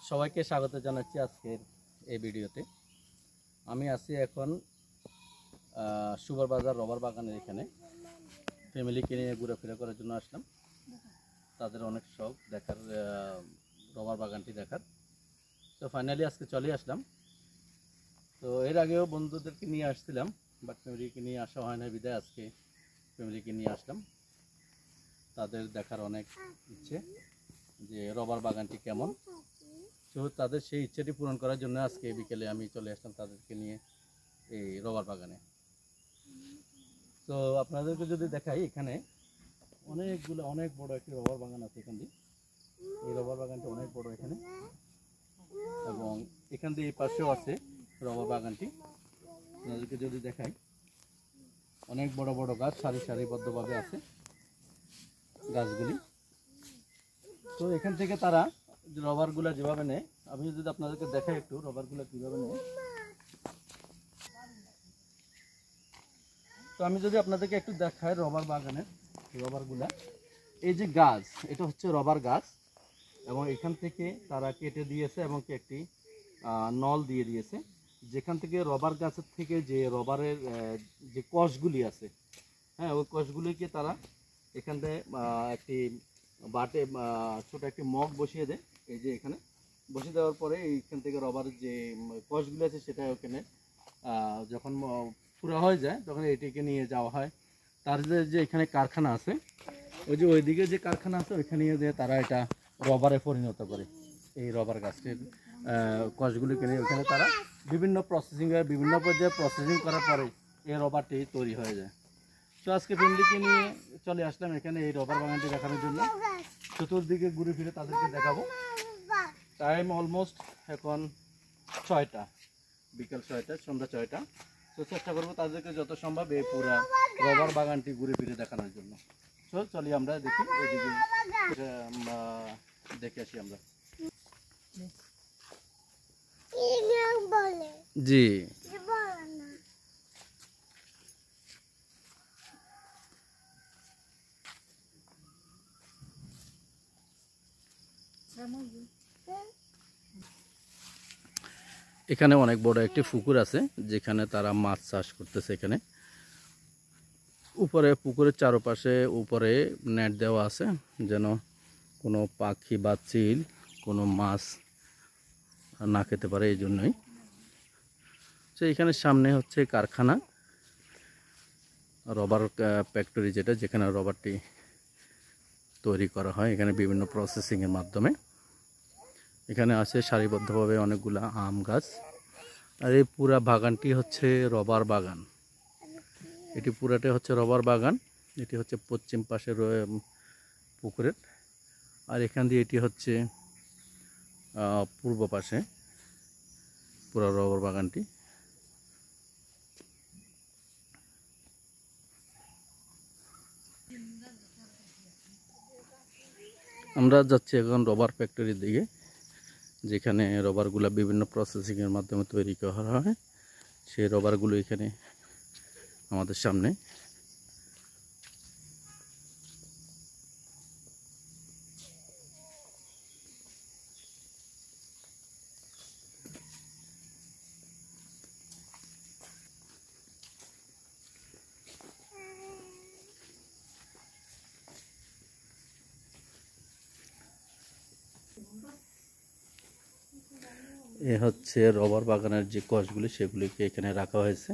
সবাইকে স্বাগত জানাচ্ছি আজকের এই ভিডিওতে। আমি আছি এখন সুগার বাজার রবার বাগানের এখানে। ফ্যামিলিকে নিয়ে ঘোরাফেরা করার জন্য আসলাম। তাদের অনেক শখ দেখার, রবার বাগানটি দেখার। তো ফাইনালি আজকে চলে আসলাম। তো এর আগেও বন্ধুদেরকে নিয়ে আসছিলাম, বাট ফ্যামিলিকে নিয়ে আসা হয় না, বিদায় আজকে ফ্যামিলিকে নিয়ে আসলাম। তাদের দেখার অনেক ইচ্ছে যে রবার বাগানটি কেমন। তো তাদের সেই ইচ্ছাটি পূরণ করার জন্য আজকে বিকেলে আমি চলে আসলাম তাদেরকে নিয়ে এই রবার বাগানে। তো আপনাদেরকে যদি দেখাই, এখানে অনেক বড় একটি রবার বাগান আছে এখানে। এই রবার বাগানটি অনেক বড় এখানে, এবং এখান দিয়ে এই পাশেও আছে রবার বাগানটি। আপনাদেরকে যদি দেখাই, অনেক বড় বড় গাছ সারিবদ্ধভাবে আছে গাছগুলি। তো এখান থেকে তারা রবারগুলো যেভাবে নেয়, আমি যদি আপনাদেরকে দেখাই একটু রবারগুলো কীভাবে নেয়। তো আমি যদি আপনাদেরকে একটু দেখাই রবার বাগানের রবারগুলা, এই যে গাছ, এটা হচ্ছে রবার গাছ, এবং এখান থেকে তারা কেটে দিয়েছে এবং একটি নল দিয়ে দিয়েছে, যেখান থেকে রবার গাছের থেকে যে রবারের যে কষগুলি আছে, হ্যাঁ, ওই কষগুলিকে তারা এখান থেকে একটি বাটে ছোট একটি মগ বসিয়ে দেয়। এই যে এখানে বসিয়ে দেওয়ার পরে এইখান থেকে রবারের যে কষগুলি আছে সেটা ওখানে যখন পুরো হয়ে যায় তখন এটিকে নিয়ে যাওয়া হয়। তার যে এখানে কারখানা আছে, ওই যে ওইদিকে যে কারখানা আছে ওইখানে নিয়ে তারা এটা রবারে পরিণত করে। এই রবার গাছের কষগুলিকে নিয়ে ওখানে তারা বিভিন্ন পর্যায়ে প্রসেসিং করার পরে এই রবারটি তৈরি হয়ে যায়। তো আজকে ফ্যামিলিকে নিয়ে চলে আসলাম এখানে এই রবার বাগানটি দেখানোর জন্য। চতুর্দিকে ঘুরে ফিরে তাদেরকে দেখাবো। টাইম অলমোস্ট এখন 6টা, বিকাল 6টা, সন্ধ্যা 6টা। তো চেষ্টা করবো তাদেরকে যত সম্ভব এই পুরা রবার বাগানটি ঘুরে ফিরে দেখানোর জন্য। তো চলি আমরা দেখি, ওইদিকে দেখে আসি আমরা। জি, এখানে অনেক বড় একটি পুকুর আছে যেখানে তারা মাছ চাষ করতেছে। এখানে উপরে পুকুরের চারপাশে উপরে নেট দেওয়া আছে যেন কোনো পাখি বা চিল কোনো মাছ না খেতে পারে, এই জন্যই। তো এখানে সামনে হচ্ছে কারখানা, রবার ফ্যাক্টরি, যেখানে রবারটি তৈরি করা হয়। এখানে বিভিন্ন প্রসেসিংয়ের মাধ্যমে এখানে আছে সারিবদ্ধভাবে অনেকগুলা আম গাছ। আর এই পুরা বাগানটি হচ্ছে রবার বাগান। এটি পুরাটাই হচ্ছে রবার বাগান। এটি হচ্ছে পশ্চিম পাশে পুকুরের, আর এখান দিয়ে এটি হচ্ছে পূর্ব পাশে পুরা রবার বাগানটি। আমরা যাচ্ছি এখন রবার ফ্যাক্টরির দিকে, যেখানে রবারগুলো বিভিন্ন প্রসেসিংয়ের মাধ্যমে তৈরি করা হয়। সেই রবারগুলো এখানে আমাদের সামনে। এ হচ্ছে রবার বাগানের যে কষগুলি, সেগুলিকে এখানে রাখা হয়েছে।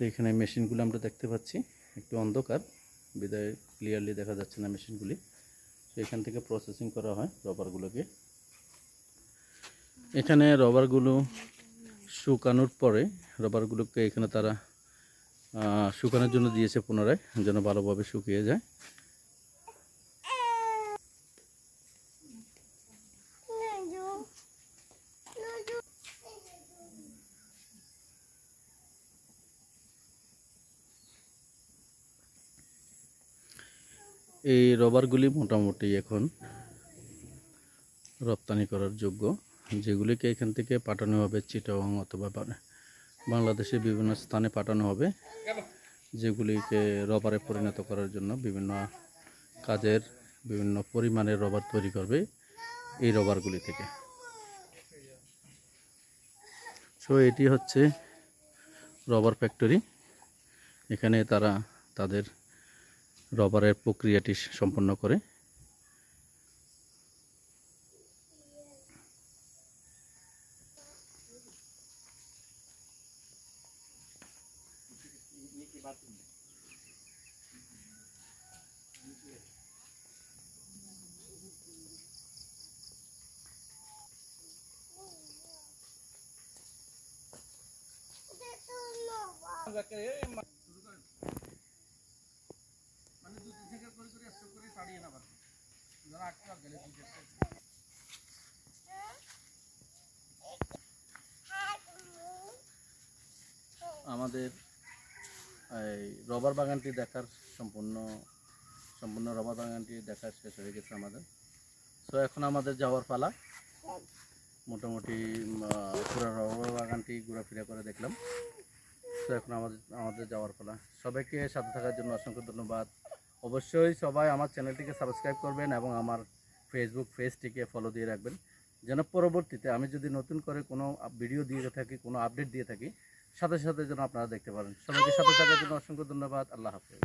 এখানে মেশিনগুলো আমরা দেখতে পাচ্ছি, একটু অন্ধকার বিদায় ক্লিয়ারলি দেখা যাচ্ছে না মেশিনগুলি। এখান থেকে প্রসেসিং করা হয় রবারগুলোকে। এখানে রবারগুলো শুকানোর পরে রবারগুলোকে এখানে তারা শুকানোর জন্য দিয়েছে পুনরায়, যেন ভালোভাবে শুকিয়ে যায়। এই রবারগুলি মোটামুটি এখন রপ্তানি করার যোগ্য, যেগুলিকে এখান থেকে পাঠানো হবে চিটাগাং অথবা বাংলাদেশের বিভিন্ন স্থানে পাঠানো হবে, যেগুলিকে রবারে পরিণত করার জন্য বিভিন্ন কাজের বিভিন্ন পরিমাণের রবার তৈরি করবে এই রবারগুলি থেকে। সো এটি হচ্ছে রবার ফ্যাক্টরি। এখানে তারা তাদের রবারের প্রক্রিয়াটি সম্পন্ন করে। আমাদের এই রবার বাগানটি দেখার সম্পূর্ণ রবার বাগানটি দেখার শেষ হয়ে গেছে আমাদের। সো এখন আমাদের যাওয়ার পালা। মোটামুটি পুরো রবার বাগানটি ঘোরাফেরা করে দেখলাম। তো এখন আমাদের যাওয়ার পালা। সবাইকে সাথে থাকার জন্য অসংখ্য ধন্যবাদ। অবশ্যই সবাই আমার চ্যানেলটিকে সাবস্ক্রাইব করবেন এবং আমার ফেসবুক পেজটিকে ফলো দিয়ে রাখবেন, যেন পরবর্তীতে আমি যদি নতুন করে কোনো ভিডিও দিয়ে থাকি, কোনো আপডেট দিয়ে থাকি, সাথে সাথে যেন আপনারা দেখতে পারেন। সবাইকে সাথে থাকার জন্য অসংখ্য ধন্যবাদ। আল্লাহ হাফেজ।